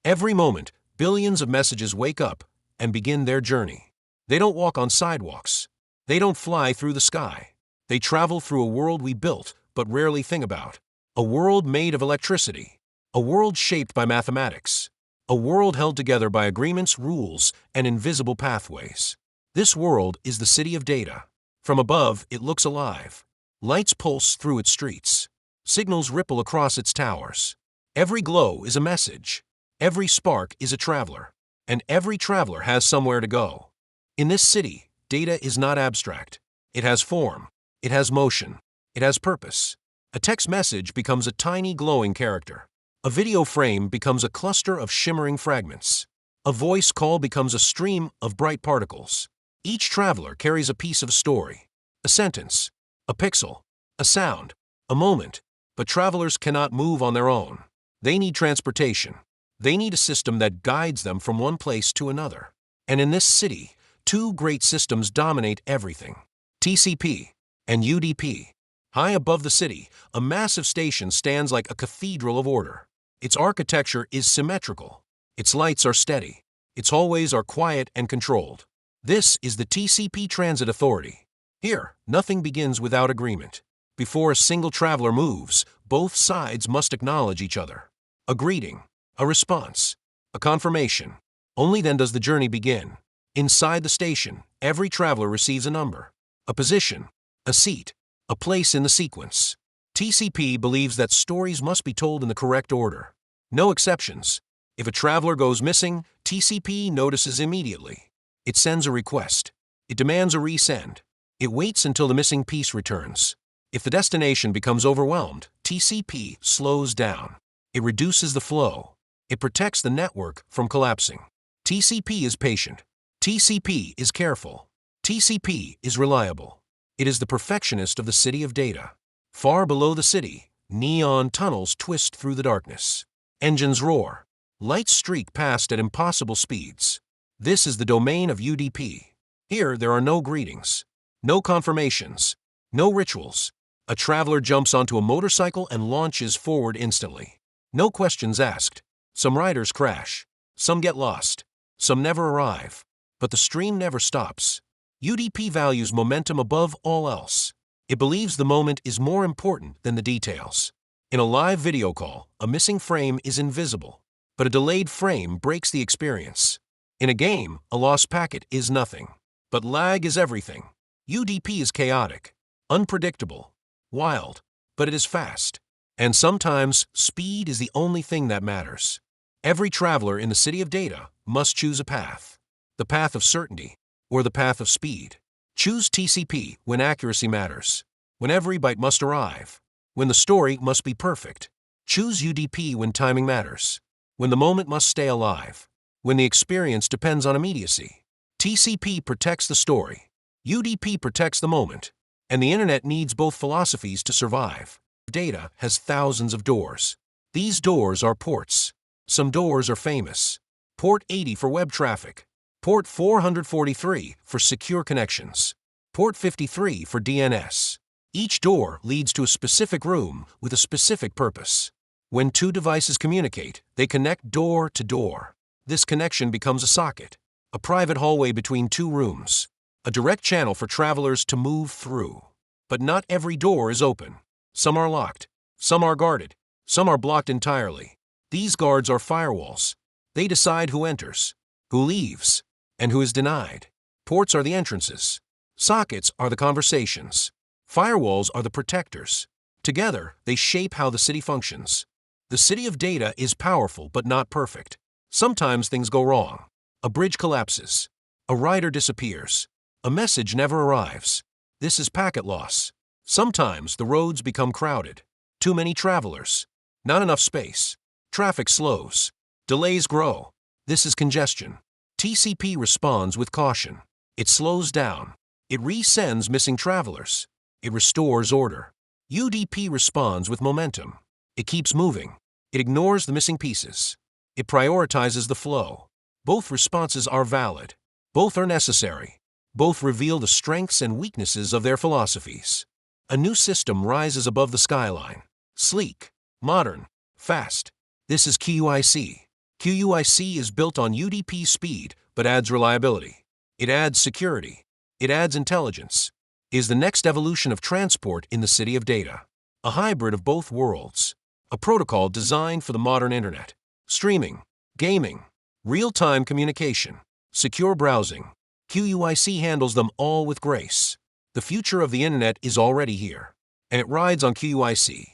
Every moment, billions of messages wake up and begin their journey. They don't walk on sidewalks. They don't fly through the sky. They travel through a world we built but rarely think about. A world made of electricity. A world shaped by mathematics. A world held together by agreements, rules, and invisible pathways. This world is the city of data. From above, it looks alive. Lights pulse through its streets. Signals ripple across its towers. Every glow is a message. Every spark is a traveler. And every traveler has somewhere to go. In this city, data is not abstract. It has form. It has motion. It has purpose. A text message becomes a tiny glowing character. A video frame becomes a cluster of shimmering fragments. A voice call becomes a stream of bright particles. Each traveler carries a piece of story, a sentence, a pixel, a sound, a moment. But travelers cannot move on their own. They need transportation. They need a system that guides them from one place to another. And in this city, two great systems dominate everything: TCP and UDP. High above the city, a massive station stands like a cathedral of order. Its architecture is symmetrical. Its lights are steady. Its hallways are quiet and controlled. This is the TCP Transit Authority. Here, nothing begins without agreement. Before a single traveler moves, both sides must acknowledge each other. A greeting, a response, a confirmation. Only then does the journey begin. Inside the station, every traveler receives a number, a position, a seat, a place in the sequence. TCP believes that stories must be told in the correct order. No exceptions. If a traveler goes missing, TCP notices immediately. It sends a request. It demands a resend. It waits until the missing piece returns. If the destination becomes overwhelmed, TCP slows down. It reduces the flow. It protects the network from collapsing. TCP is patient. TCP is careful. TCP is reliable. It is the perfectionist of the city of data. Far below the city, neon tunnels twist through the darkness. Engines roar. Lights streak past at impossible speeds. This is the domain of UDP. Here there are no greetings, no confirmations, no rituals. A traveler jumps onto a motorcycle and launches forward instantly. No questions asked. Some riders crash. Some get lost. Some never arrive. But the stream never stops. UDP values momentum above all else. It believes the moment is more important than the details. In a live video call, a missing frame is invisible, but a delayed frame breaks the experience. In a game, a lost packet is nothing, but lag is everything. UDP is chaotic, unpredictable, wild, but it is fast. And sometimes, speed is the only thing that matters. Every traveler in the city of data must choose a path. The path of certainty, or the path of speed. Choose TCP when accuracy matters, when every byte must arrive, when the story must be perfect. Choose UDP when timing matters, when the moment must stay alive, when the experience depends on immediacy. TCP protects the story, UDP protects the moment, and the internet needs both philosophies to survive. Data has thousands of doors. These doors are ports. Some doors are famous. Port 80 for web traffic. Port 443 for secure connections. Port 53 for DNS. Each door leads to a specific room with a specific purpose. When two devices communicate, they connect door to door. This connection becomes a socket, a private hallway between two rooms, a direct channel for travelers to move through. But not every door is open. Some are locked, some are guarded, some are blocked entirely. These guards are firewalls. They decide who enters, who leaves, and who is denied. Ports are the entrances. Sockets are the conversations. Firewalls are the protectors. Together, they shape how the city functions. The city of data is powerful but not perfect. Sometimes things go wrong. A bridge collapses. A rider disappears. A message never arrives. This is packet loss. Sometimes the roads become crowded. Too many travelers. Not enough space. Traffic slows. Delays grow. This is congestion. TCP responds with caution. It slows down. It resends missing travelers. It restores order. UDP responds with momentum. It keeps moving. It ignores the missing pieces. It prioritizes the flow. Both responses are valid. Both are necessary. Both reveal the strengths and weaknesses of their philosophies. A new system rises above the skyline. Sleek, modern, fast. This is QUIC. QUIC is built on UDP speed, but adds reliability. It adds security. It adds intelligence. Is the next evolution of transport in the city of data. A hybrid of both worlds. A protocol designed for the modern internet. Streaming, gaming, real-time communication, secure browsing. QUIC handles them all with grace. The future of the internet is already here, and it rides on QUIC.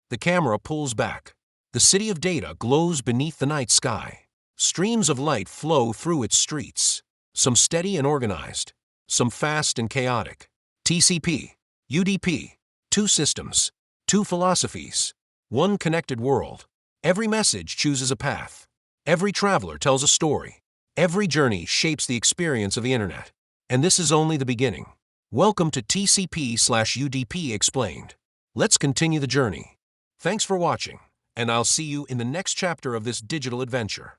The camera pulls back. The city of data glows beneath the night sky. Streams of light flow through its streets, some steady and organized, some fast and chaotic. TCP, UDP, two systems, two philosophies, one connected world. Every message chooses a path. Every traveler tells a story. Every journey shapes the experience of the internet. And this is only the beginning. Welcome to TCP/UDP Explained. Let's continue the journey. Thanks for watching, and I'll see you in the next chapter of this digital adventure.